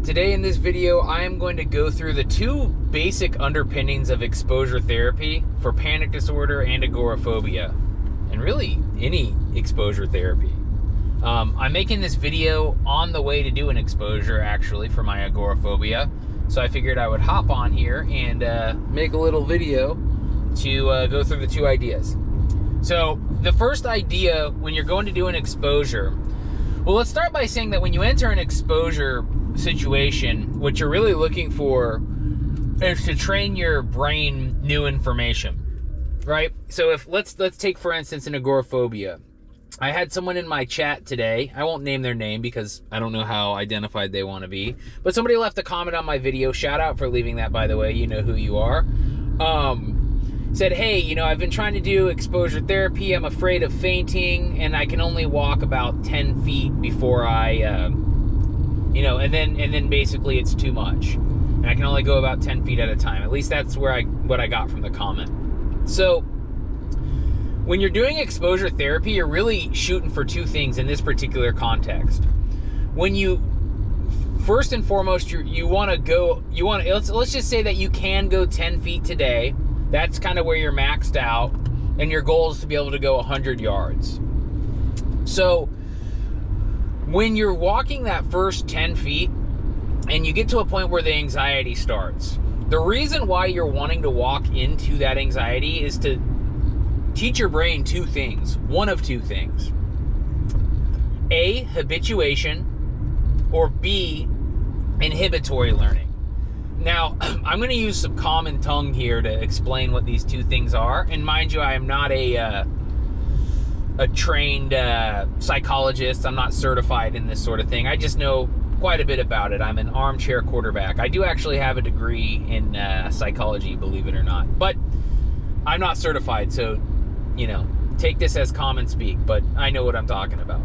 Today in this video, I am going to go through the two basic underpinnings of exposure therapy for panic disorder and agoraphobia, and really any exposure therapy. I'm making this video on the way to do an exposure, actually, for my agoraphobia, so I figured I would hop on here and make a little video to go through the two ideas. So the first idea when you're going to do an exposure, well, let's start by saying that when you enter an exposure situation, what you're really looking for is to train your brain new information, right? So if let's take for instance an agoraphobia. I had someone in my chat today. I won't name their name because I don't know how identified they want to be, but somebody left a comment on my video. Shout out for leaving that, by the way. You know who you are. Said, hey, I've been trying to do exposure therapy. I'm afraid of fainting, and I can only walk about 10 feet before I, and then basically it's too much. And I can only go about 10 feet at a time. At least that's what I got from the comment. So when you're doing exposure therapy, you're really shooting for two things in this particular context. When you, first and foremost, let's just say that you can go 10 feet today. That's kind of where you're maxed out, and your goal is to be able to go 100 yards. So when you're walking that first 10 feet and you get to a point where the anxiety starts, the reason why you're wanting to walk into that anxiety is to teach your brain two things, one of two things. A, habituation, or B, inhibitory learning. Now, I'm going to use some common tongue here to explain what these two things are. And mind you, I am not a trained psychologist. I'm not certified in this sort of thing. I just know quite a bit about it. I'm an armchair quarterback. I do actually have a degree in psychology, believe it or not. But I'm not certified, so, take this as common speak. But I know what I'm talking about.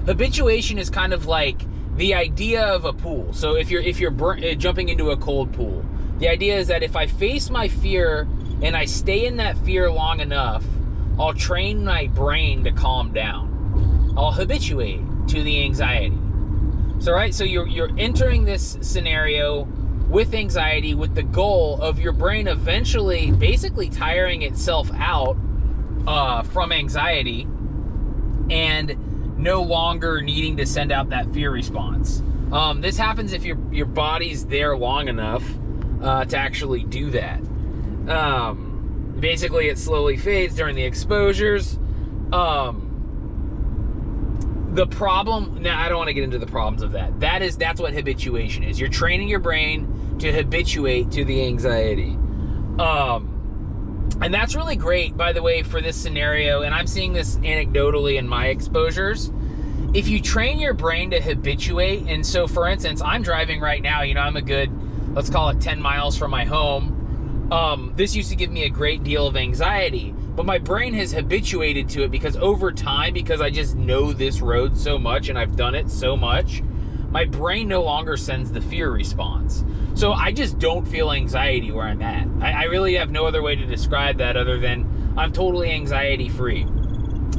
Habituation is kind of like the idea of a pool. So if you're jumping into a cold pool, the idea is that if I face my fear and I stay in that fear long enough, I'll train my brain to calm down. I'll habituate to the anxiety. So you're entering this scenario with anxiety with the goal of your brain eventually basically tiring itself out from anxiety and no longer needing to send out that fear response. This happens if your body's there long enough to actually do that. Basically, it slowly fades during the exposures. The problem, now I don't want to get into the problems of that. That's what habituation is. You're training your brain to habituate to the anxiety. And that's really great, by the way, for this scenario, and I'm seeing this anecdotally in my exposures. If you train your brain to habituate, and so for instance, I'm driving right now, I'm a good, let's call it 10 miles from my home. This used to give me a great deal of anxiety, but my brain has habituated to it because over time, because I just know this road so much and I've done it so much, my brain no longer sends the fear response. So I just don't feel anxiety where I'm at. I really have no other way to describe that other than I'm totally anxiety free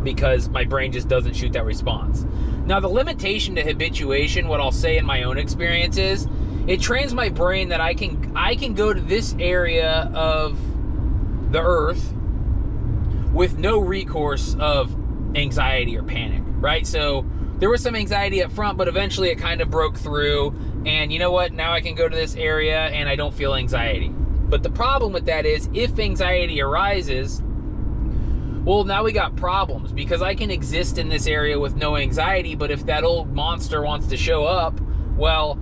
because my brain just doesn't shoot that response. Now, the limitation to habituation, what I'll say in my own experience is, it trains my brain that I can go to this area of the earth with no recourse of anxiety or panic, right? So there was some anxiety up front, but eventually it kind of broke through. And you know what? Now I can go to this area and I don't feel anxiety. But the problem with that is if anxiety arises, well, now we got problems because I can exist in this area with no anxiety. But if that old monster wants to show up, well,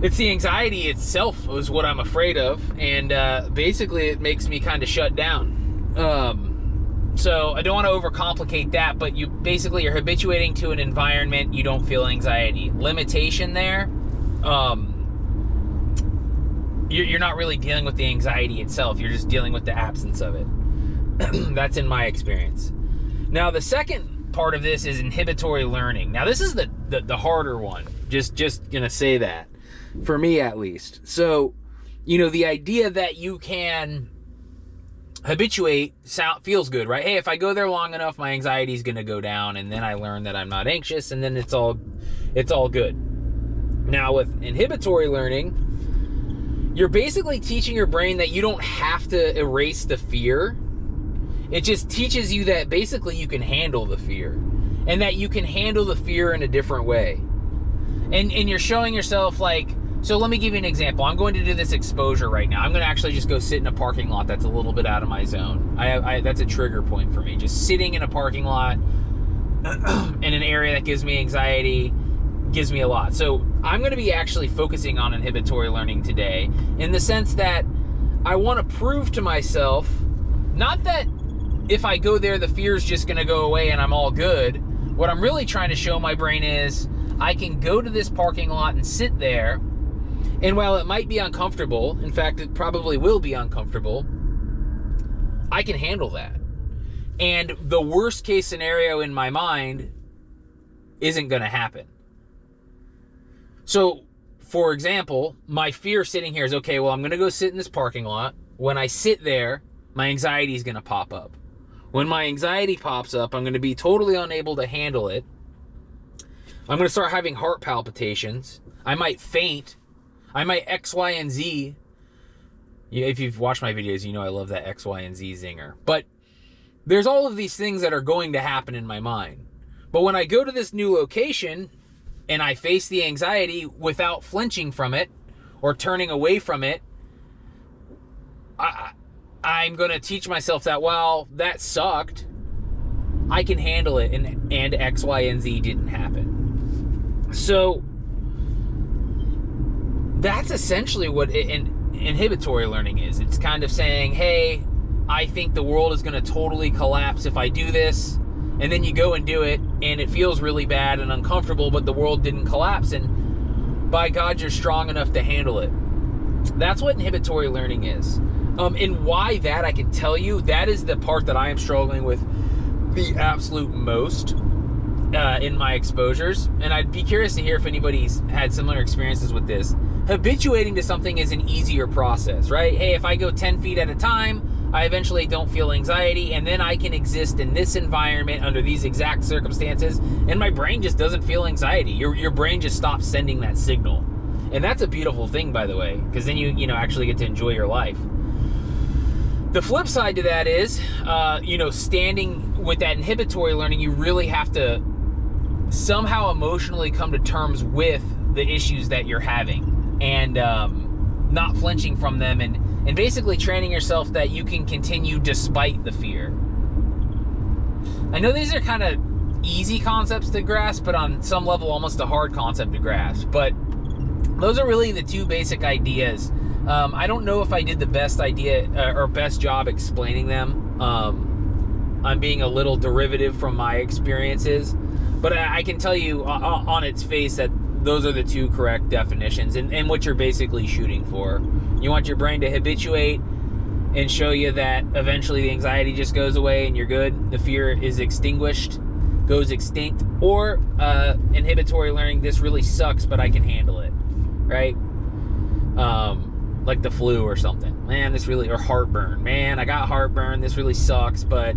it's the anxiety itself is what I'm afraid of. And basically it makes me kind of shut down. So I don't want to overcomplicate that, but you're habituating to an environment, you don't feel anxiety. Limitation there, you're not really dealing with the anxiety itself, you're just dealing with the absence of it. That's in my experience. Now, the second part of this is inhibitory learning. Now, this is the harder one, just gonna say that, for me at least. So, the idea that you can habituate feels good, right? Hey, if I go there long enough, my anxiety is going to go down, and then I learn that I'm not anxious, and then it's all good. Now with inhibitory learning, you're basically teaching your brain that you don't have to erase the fear. It just teaches you that basically you can handle the fear, and that you can handle the fear in a different way. And you're showing yourself, like, so let me give you an example. I'm going to do this exposure right now. I'm going to actually just go sit in a parking lot that's a little bit out of my zone. That's a trigger point for me. Just sitting in a parking lot in an area that gives me anxiety gives me a lot. So I'm going to be actually focusing on inhibitory learning today, in the sense that I want to prove to myself, not that if I go there, the fear's just going to go away and I'm all good. What I'm really trying to show my brain is I can go to this parking lot and sit there, and while it might be uncomfortable, in fact, it probably will be uncomfortable, I can handle that. And the worst case scenario in my mind isn't going to happen. So, for example, my fear sitting here is, okay, well, I'm going to go sit in this parking lot. When I sit there, my anxiety is going to pop up. When my anxiety pops up, I'm going to be totally unable to handle it. I'm going to start having heart palpitations. I might faint. I might X, Y, and Z. If you've watched my videos, you know I love that X, Y, and Z zinger. But there's all of these things that are going to happen in my mind. But when I go to this new location and I face the anxiety without flinching from it or turning away from it, I'm going to teach myself that, well, that sucked. I can handle it, and X, Y, and Z didn't happen. So that's essentially what inhibitory learning is. It's kind of saying, hey, I think the world is going to totally collapse if I do this. And then you go and do it, and it feels really bad and uncomfortable, but the world didn't collapse. And by God, you're strong enough to handle it. That's what inhibitory learning is. And why that, I can tell you, that is the part that I am struggling with the absolute most in my exposures. And I'd be curious to hear if anybody's had similar experiences with this. Habituating to something is an easier process, right? Hey, if I go 10 feet at a time, I eventually don't feel anxiety, and then I can exist in this environment under these exact circumstances, and my brain just doesn't feel anxiety. Your brain just stops sending that signal. And that's a beautiful thing, by the way, because then you actually get to enjoy your life. The flip side to that is, standing with that inhibitory learning, you really have to somehow emotionally come to terms with the issues that you're having, and not flinching from them, and basically training yourself that you can continue despite the fear. I know these are kind of easy concepts to grasp, but on some level almost a hard concept to grasp. But those are really the two basic ideas. I don't know if I did the best job explaining them. I'm being a little derivative from my experiences, but I can tell you on its face that those are the two correct definitions, and what you're basically shooting for. You want your brain to habituate and show you that eventually the anxiety just goes away and you're good. The fear is extinguished, goes extinct. Or inhibitory learning, this really sucks, but I can handle it, right? Like the flu or something. Man, or heartburn. Man, I got heartburn. This really sucks, but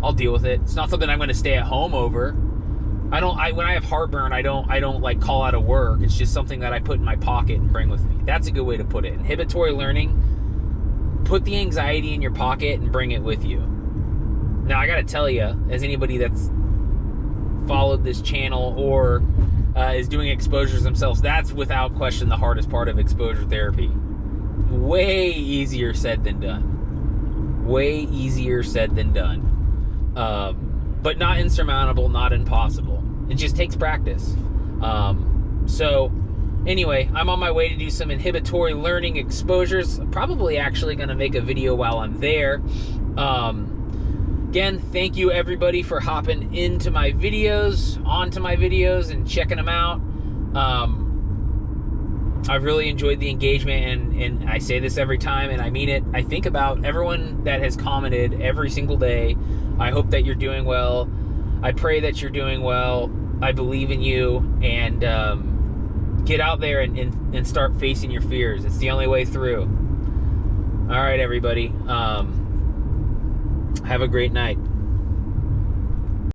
I'll deal with it. It's not something I'm going to stay at home over. When I have heartburn, I don't like call out of work. It's just something that I put in my pocket and bring with me. That's a good way to put it. Inhibitory learning, put the anxiety in your pocket and bring it with you. Now, I got to tell you, as anybody that's followed this channel or is doing exposures themselves, that's without question the hardest part of exposure therapy. Way easier said than done. Way easier said than done. But not insurmountable, not impossible. It just takes practice. So anyway, I'm on my way to do some inhibitory learning exposures. I'm probably actually going to make a video while I'm there. Again, thank you everybody for hopping onto my videos and checking them out. I've really enjoyed the engagement, and I say this every time, and I mean it. I think about everyone that has commented every single day. I hope that you're doing well. I pray that you're doing well. I believe in you, and get out there and start facing your fears. It's the only way through. All right, everybody. Have a great night.